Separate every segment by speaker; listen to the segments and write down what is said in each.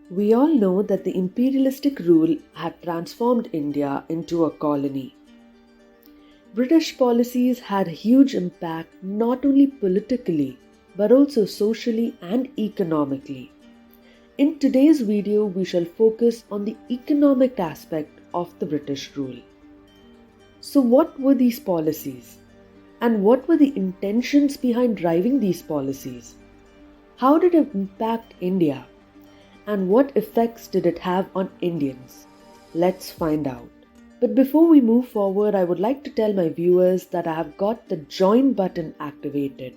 Speaker 1: We all know that the imperialistic rule had transformed India into a colony. British policies had a huge impact not only politically but also socially and economically. In today's video, we shall focus on the economic aspect of the British rule. So, what were these policies? And what were the intentions behind driving these policies? How did it impact India? And what effects did it have on Indians? Let's find out. But before we move forward, I would like to tell my viewers that I have got the join button activated.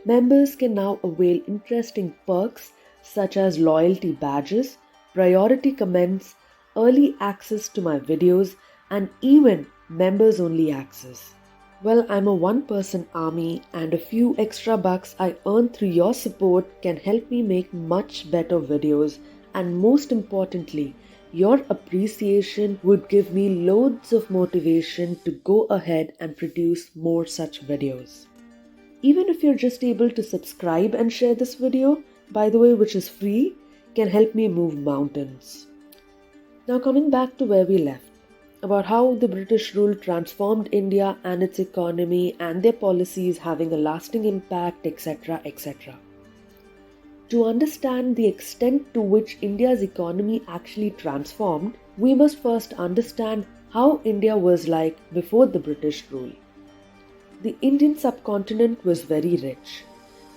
Speaker 1: Members can now avail interesting perks such as loyalty badges, priority comments, early access to my videos, and even members only access. Well, I'm a one-person army and a few extra bucks I earn through your support can help me make much better videos, and most importantly, your appreciation would give me loads of motivation to go ahead and produce more such videos. Even if you're just able to subscribe and share this video, by the way, which is free, can help me move mountains. Now coming back to where we left, about how the British rule transformed India and its economy and their policies having a lasting impact, etc., etc. To understand the extent to which India's economy actually transformed, we must first understand how India was like before the British rule. The Indian subcontinent was very rich.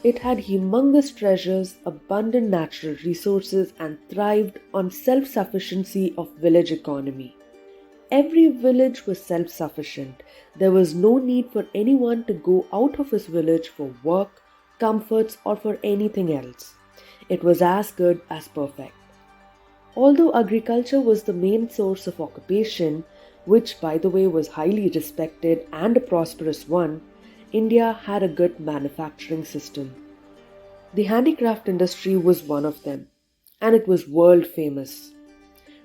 Speaker 1: It had humongous treasures, abundant natural resources, and thrived on self-sufficiency of village economy. Every village was self-sufficient. There was no need for anyone to go out of his village for work, comforts, or for anything else. It was as good as perfect. Although agriculture was the main source of occupation, which by the way was highly respected and a prosperous one, India had a good manufacturing system. The handicraft industry was one of them, and it was world famous.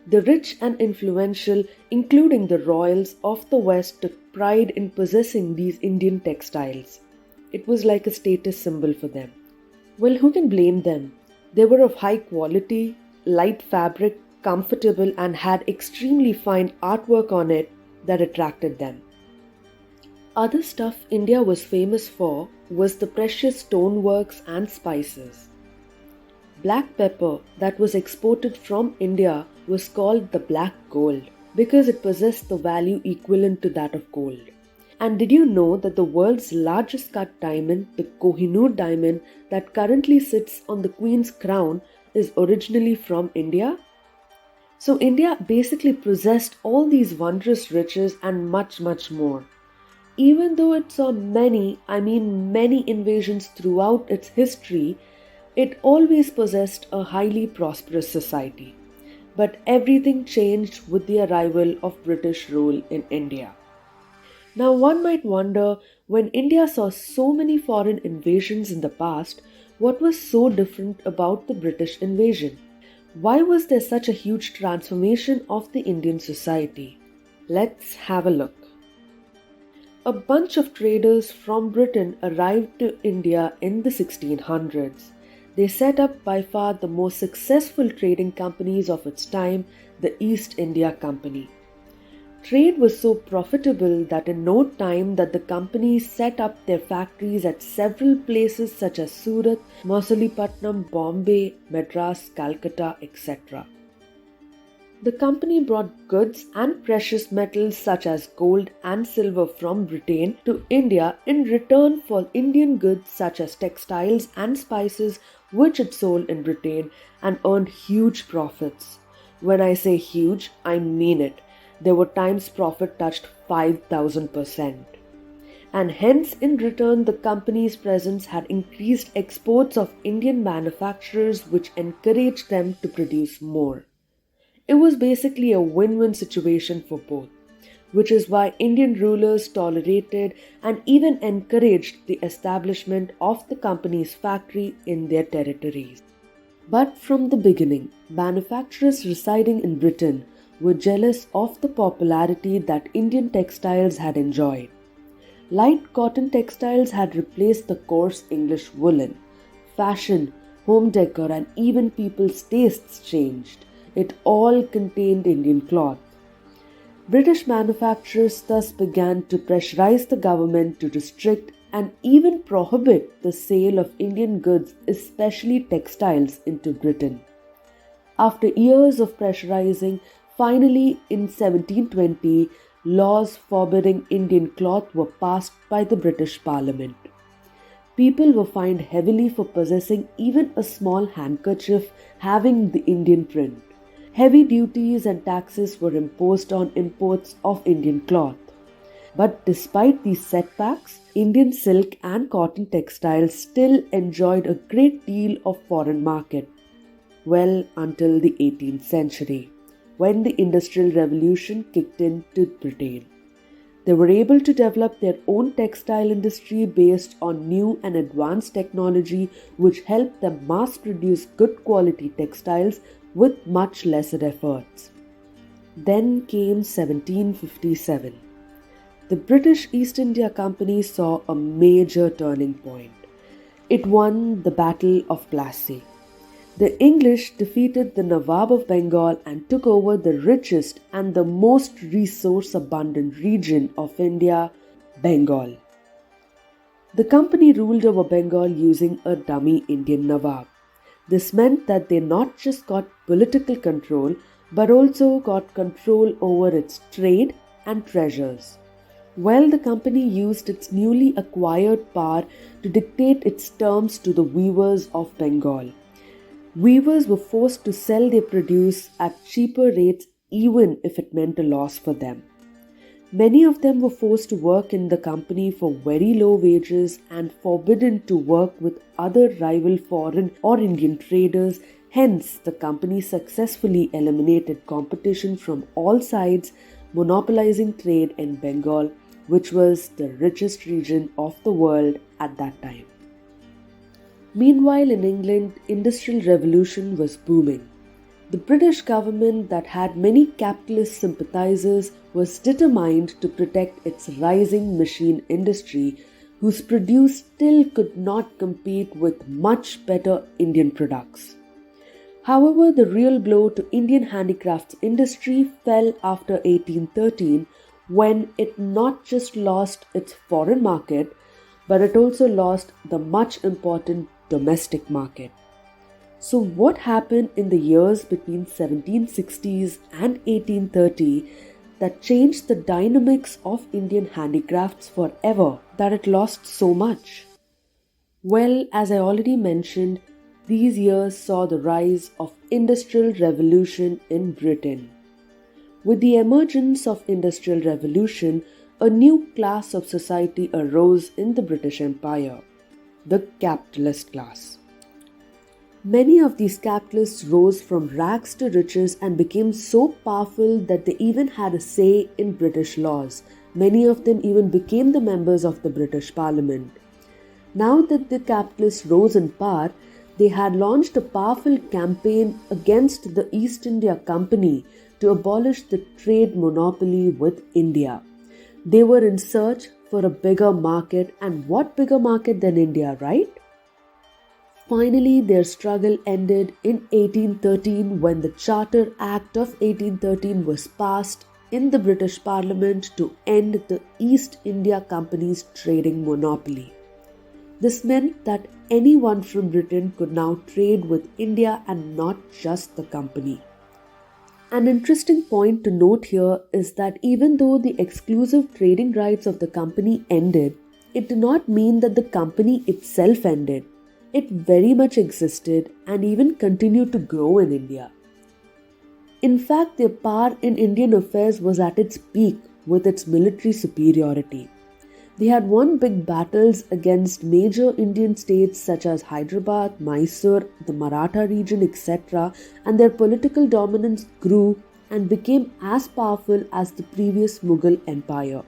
Speaker 1: The rich and influential, including the royals of the West, took pride in possessing these Indian textiles. It was like a status symbol for them. Well, who can blame them? They were of high quality, light fabric, comfortable, and had extremely fine artwork on it that attracted them. Other stuff India was famous for was the precious stoneworks and spices. Black pepper that was exported from India was called the black gold because it possessed the value equivalent to that of gold. And did you know that the world's largest cut diamond, the Kohinoor diamond that currently sits on the Queen's crown, is originally from India? So India basically possessed all these wondrous riches and much, much more. Even though it saw many invasions throughout its history, it always possessed a highly prosperous society. But everything changed with the arrival of British rule in India. Now one might wonder, when India saw so many foreign invasions in the past, what was so different about the British invasion? Why was there such a huge transformation of the Indian society? Let's have a look. A bunch of traders from Britain arrived to India in the 1600s. They set up by far the most successful trading companies of its time, the East India Company. Trade was so profitable that in no time that the companies set up their factories at several places such as Surat, Mausulipatnam, Bombay, Madras, Calcutta, etc. The company brought goods and precious metals such as gold and silver from Britain to India in return for Indian goods such as textiles and spices which it sold in Britain and earned huge profits. When I say huge, I mean it. There were times profit touched 5,000%. And hence in return the company's presence had increased exports of Indian manufacturers which encouraged them to produce more. It was basically a win-win situation for both, which is why Indian rulers tolerated and even encouraged the establishment of the company's factory in their territories. But from the beginning, manufacturers residing in Britain were jealous of the popularity that Indian textiles had enjoyed. Light cotton textiles had replaced the coarse English woolen. Fashion, home decor, and even people's tastes changed. It all contained Indian cloth. British manufacturers thus began to pressurize the government to restrict and even prohibit the sale of Indian goods, especially textiles, into Britain. After years of pressurizing, finally in 1720, laws forbidding Indian cloth were passed by the British Parliament. People were fined heavily for possessing even a small handkerchief having the Indian print. Heavy duties and taxes were imposed on imports of Indian cloth. But despite these setbacks, Indian silk and cotton textiles still enjoyed a great deal of foreign market, well until the 18th century, when the Industrial Revolution kicked into Britain. They were able to develop their own textile industry based on new and advanced technology, which helped them mass produce good quality textiles with much lesser efforts. Then came 1757. The British East India Company saw a major turning point. It won the Battle of Plassey. The English defeated the Nawab of Bengal and took over the richest and the most resource-abundant region of India, Bengal. The company ruled over Bengal using a dummy Indian Nawab. This meant that they not just got political control, but also got control over its trade and treasures. Well, the company used its newly acquired power to dictate its terms to the weavers of Bengal. Weavers were forced to sell their produce at cheaper rates even if it meant a loss for them. Many of them were forced to work in the company for very low wages and forbidden to work with other rival foreign or Indian traders. Hence, the company successfully eliminated competition from all sides, monopolizing trade in Bengal, which was the richest region of the world at that time. Meanwhile, in England, Industrial Revolution was booming. The British government, that had many capitalist sympathizers, was determined to protect its rising machine industry, whose produce still could not compete with much better Indian products. However, the real blow to Indian handicrafts industry fell after 1813, when it not just lost its foreign market, but it also lost the much important domestic market. So what happened in the years between 1760s and 1830 that changed the dynamics of Indian handicrafts forever, that it lost so much? Well, as I already mentioned, these years saw the rise of Industrial Revolution in Britain. With the emergence of Industrial Revolution, a new class of society arose in the British Empire, the capitalist class. Many of these capitalists rose from rags to riches and became so powerful that they even had a say in British laws. Many of them even became the members of the British Parliament. Now that the capitalists rose in power, they had launched a powerful campaign against the East India Company to abolish the trade monopoly with India. They were in search for a bigger market, and what bigger market than India, right? Finally, their struggle ended in 1813 when the Charter Act of 1813 was passed in the British Parliament to end the East India Company's trading monopoly. This meant that anyone from Britain could now trade with India and not just the company. An interesting point to note here is that even though the exclusive trading rights of the company ended, it did not mean that the company itself ended. It very much existed and even continued to grow in India. In fact, their power in Indian affairs was at its peak with its military superiority. They had won big battles against major Indian states such as Hyderabad, Mysore, the Maratha region, etc., and their political dominance grew and became as powerful as the previous Mughal Empire.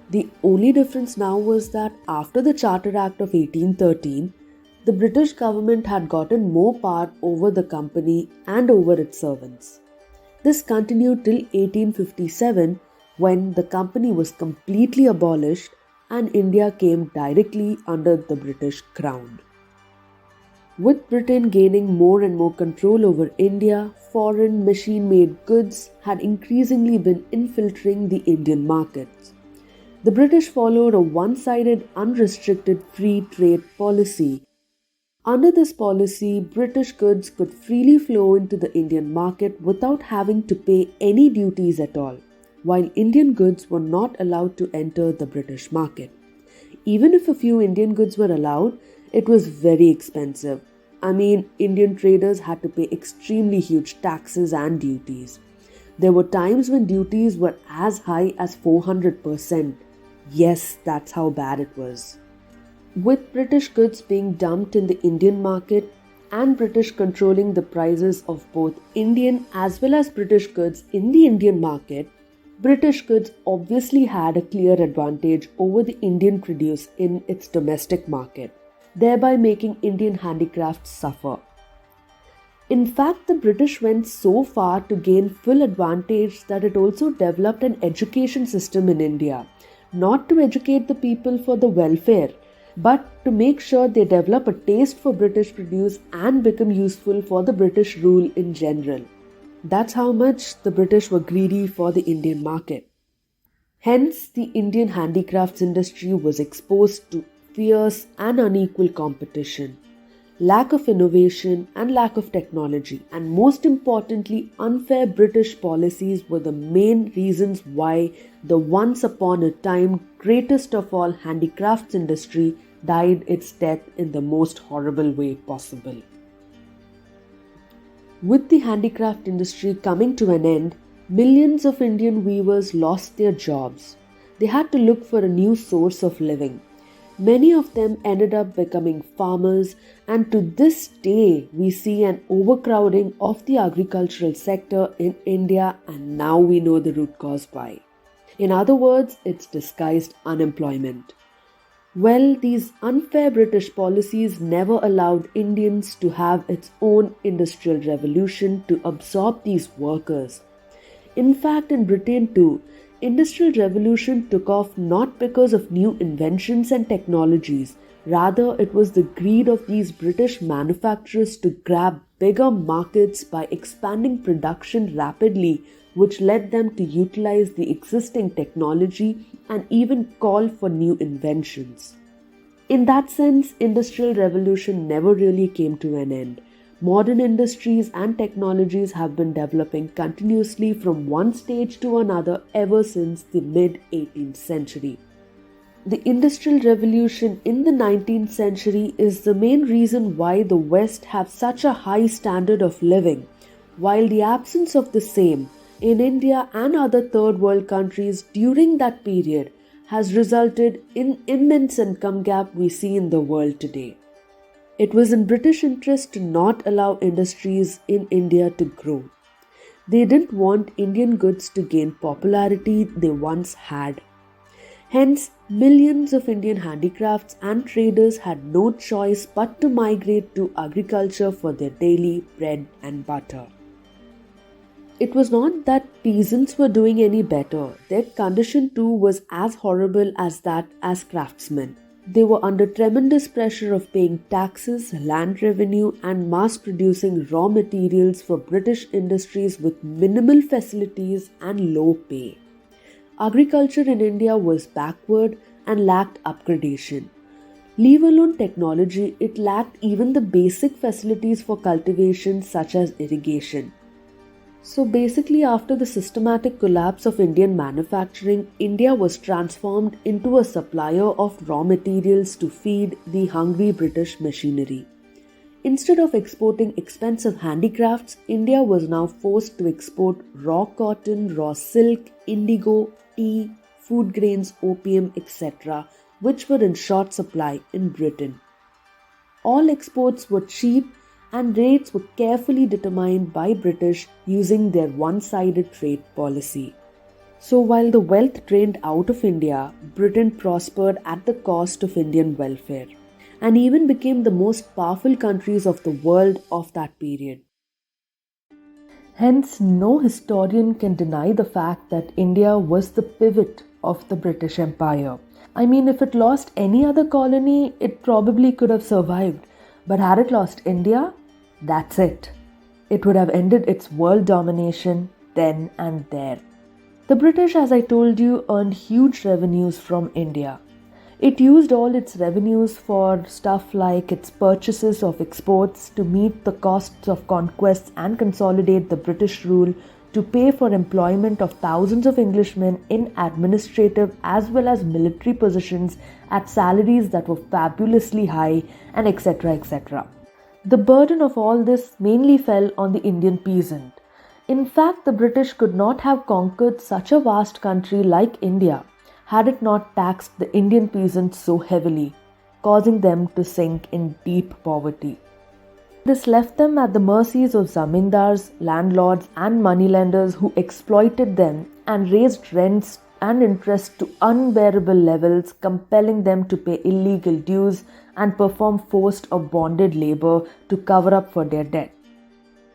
Speaker 1: The only difference now was that after the Charter Act of 1813, the British government had gotten more power over the company and over its servants. This continued till 1857, when the company was completely abolished and India came directly under the British crown. With Britain gaining more and more control over India, foreign machine-made goods had increasingly been infiltrating the Indian markets. The British followed a one-sided, unrestricted free trade policy. Under this policy, British goods could freely flow into the Indian market without having to pay any duties at all, while Indian goods were not allowed to enter the British market. Even if a few Indian goods were allowed, it was very expensive. Indian traders had to pay extremely huge taxes and duties. There were times when duties were as high as 400%. Yes, that's how bad it was. With British goods being dumped in the Indian market and British controlling the prices of both Indian as well as British goods in the Indian market, British goods obviously had a clear advantage over the Indian produce in its domestic market, thereby making Indian handicrafts suffer. In fact, the British went so far to gain full advantage that it also developed an education system in India, not to educate the people for the welfare, but to make sure they develop a taste for British produce and become useful for the British rule in general. That's how much the British were greedy for the Indian market. Hence, the Indian handicrafts industry was exposed to fierce and unequal competition, lack of innovation and lack of technology, and most importantly, unfair British policies were the main reasons why the once upon a time greatest of all handicrafts industry died its death in the most horrible way possible. With the handicraft industry coming to an end, millions of Indian weavers lost their jobs. They had to look for a new source of living. Many of them ended up becoming farmers, and to this day we see an overcrowding of the agricultural sector in India, and now we know the root cause why. In other words, it's disguised unemployment. Well, these unfair British policies never allowed Indians to have its own industrial revolution to absorb these workers. In fact, in Britain too, Industrial Revolution took off not because of new inventions and technologies. Rather, it was the greed of these British manufacturers to grab bigger markets by expanding production rapidly, which led them to utilize the existing technology and even call for new inventions. In that sense, Industrial Revolution never really came to an end. Modern industries and technologies have been developing continuously from one stage to another ever since the mid-18th century. The Industrial Revolution in the 19th century is the main reason why the West have such a high standard of living, while the absence of the same in India and other third world countries during that period has resulted in immense income gap we see in the world today. It was in British interest to not allow industries in India to grow. They didn't want Indian goods to gain popularity they once had. Hence, millions of Indian handicrafts and traders had no choice but to migrate to agriculture for their daily bread and butter. It was not that peasants were doing any better. Their condition too was as horrible as that as craftsmen. They were under tremendous pressure of paying taxes, land revenue, and mass producing raw materials for British industries with minimal facilities and low pay. Agriculture in India was backward and lacked upgradation. Leave alone technology, it lacked even the basic facilities for cultivation such as irrigation. So basically, after the systematic collapse of Indian manufacturing, India was transformed into a supplier of raw materials to feed the hungry British machinery. Instead of exporting expensive handicrafts, India was now forced to export raw cotton, raw silk, indigo, tea, food grains, opium, etc., which were in short supply in Britain. All exports were cheap and rates were carefully determined by British using their one-sided trade policy. So while the wealth drained out of India, Britain prospered at the cost of Indian welfare and even became the most powerful countries of the world of that period. Hence, no historian can deny the fact that India was the pivot of the British Empire. If it lost any other colony, it probably could have survived. But had it lost India, that's it. It would have ended its world domination then and there. The British, as I told you, earned huge revenues from India. It used all its revenues for stuff like its purchases of exports to meet the costs of conquests and consolidate the British rule, to pay for employment of thousands of Englishmen in administrative as well as military positions at salaries that were fabulously high, and etc. etc. The burden of all this mainly fell on the Indian peasant. In fact, the British could not have conquered such a vast country like India had it not taxed the Indian peasants so heavily, causing them to sink in deep poverty. This left them at the mercies of zamindars, landlords, and moneylenders who exploited them and raised rents and interest to unbearable levels, compelling them to pay illegal dues and perform forced or bonded labor to cover up for their debt.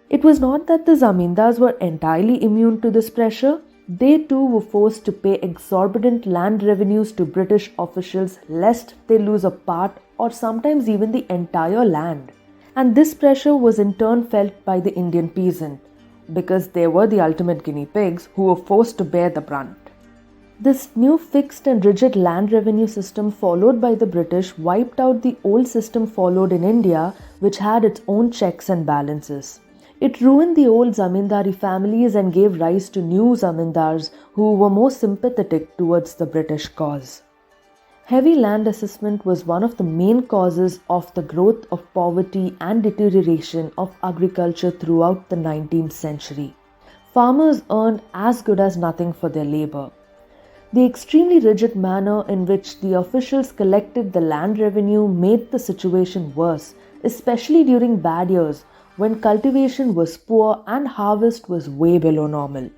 Speaker 1: It was not that the zamindars were entirely immune to this pressure. They too were forced to pay exorbitant land revenues to British officials lest they lose a part or sometimes even the entire land. And this pressure was in turn felt by the Indian peasant, because they were the ultimate guinea pigs who were forced to bear the brunt. This new fixed and rigid land revenue system followed by the British wiped out the old system followed in India, which had its own checks and balances. It ruined the old zamindari families and gave rise to new zamindars who were more sympathetic towards the British cause. Heavy land assessment was one of the main causes of the growth of poverty and deterioration of agriculture throughout the 19th century. Farmers earned as good as nothing for their labor. The extremely rigid manner in which the officials collected the land revenue made the situation worse, especially during bad years when cultivation was poor and harvest was way below normal.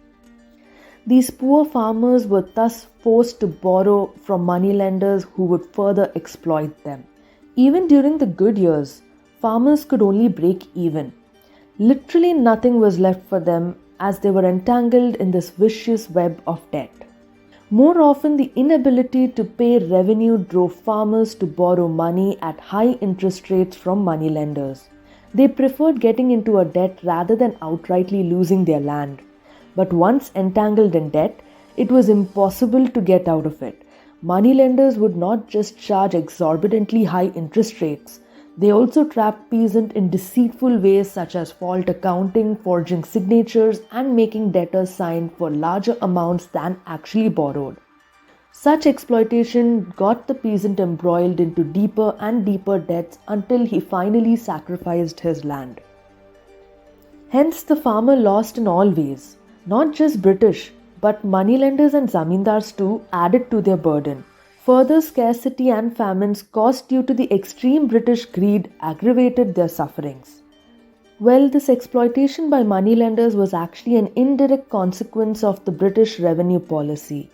Speaker 1: These poor farmers were thus forced to borrow from moneylenders who would further exploit them. Even during the good years, farmers could only break even. Literally nothing was left for them as they were entangled in this vicious web of debt. More often, the inability to pay revenue drove farmers to borrow money at high interest rates from moneylenders. They preferred getting into a debt rather than outrightly losing their land. But once entangled in debt, it was impossible to get out of it. Moneylenders would not just charge exorbitantly high interest rates. They also trapped peasants in deceitful ways such as fault accounting, forging signatures, and making debtors sign for larger amounts than actually borrowed. Such exploitation got the peasant embroiled into deeper and deeper debts until he finally sacrificed his land. Hence, the farmer lost in all ways. Not just British, but moneylenders and zamindars too added to their burden. Further scarcity and famines caused due to the extreme British greed aggravated their sufferings. Well, this exploitation by moneylenders was actually an indirect consequence of the British revenue policy.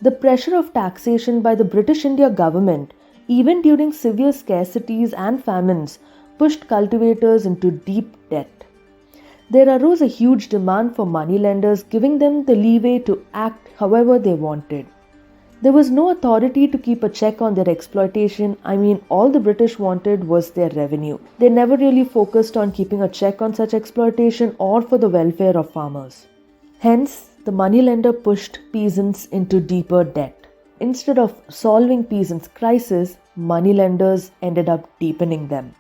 Speaker 1: The pressure of taxation by the British India government, even during severe scarcities and famines, pushed cultivators into deep debt. There arose a huge demand for moneylenders, giving them the leeway to act however they wanted. There was no authority to keep a check on their exploitation. All the British wanted was their revenue. They never really focused on keeping a check on such exploitation or for the welfare of farmers. Hence, the moneylender pushed peasants into deeper debt. Instead of solving peasants' crisis, moneylenders ended up deepening them.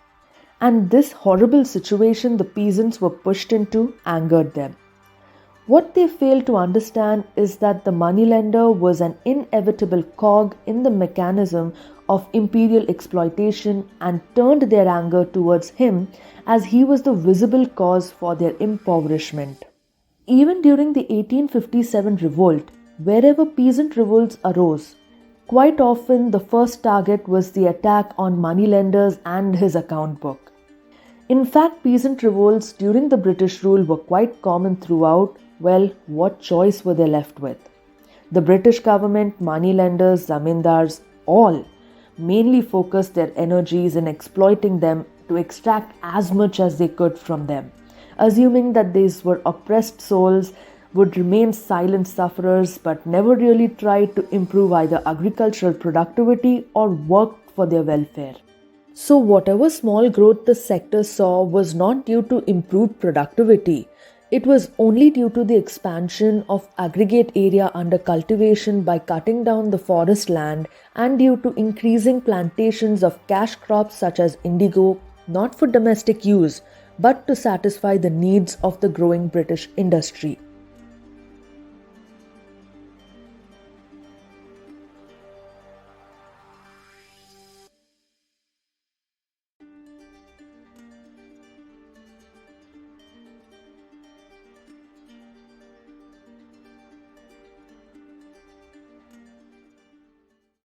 Speaker 1: And this horrible situation the peasants were pushed into angered them. What they failed to understand is that the moneylender was an inevitable cog in the mechanism of imperial exploitation and turned their anger towards him as he was the visible cause for their impoverishment. Even during the 1857 revolt, wherever peasant revolts arose, quite often the first target was the attack on moneylenders and his account book. In fact, peasant revolts during the British rule were quite common throughout. Well, what choice were they left with? The British government, moneylenders, zamindars, all mainly focused their energies in exploiting them to extract as much as they could from them, assuming that these were oppressed souls would remain silent sufferers but never really tried to improve either agricultural productivity or work for their welfare. So, whatever small growth the sector saw was not due to improved productivity. It was only due to the expansion of aggregate area under cultivation by cutting down the forest land and due to increasing plantations of cash crops such as indigo, not for domestic use, but to satisfy the needs of the growing British industry.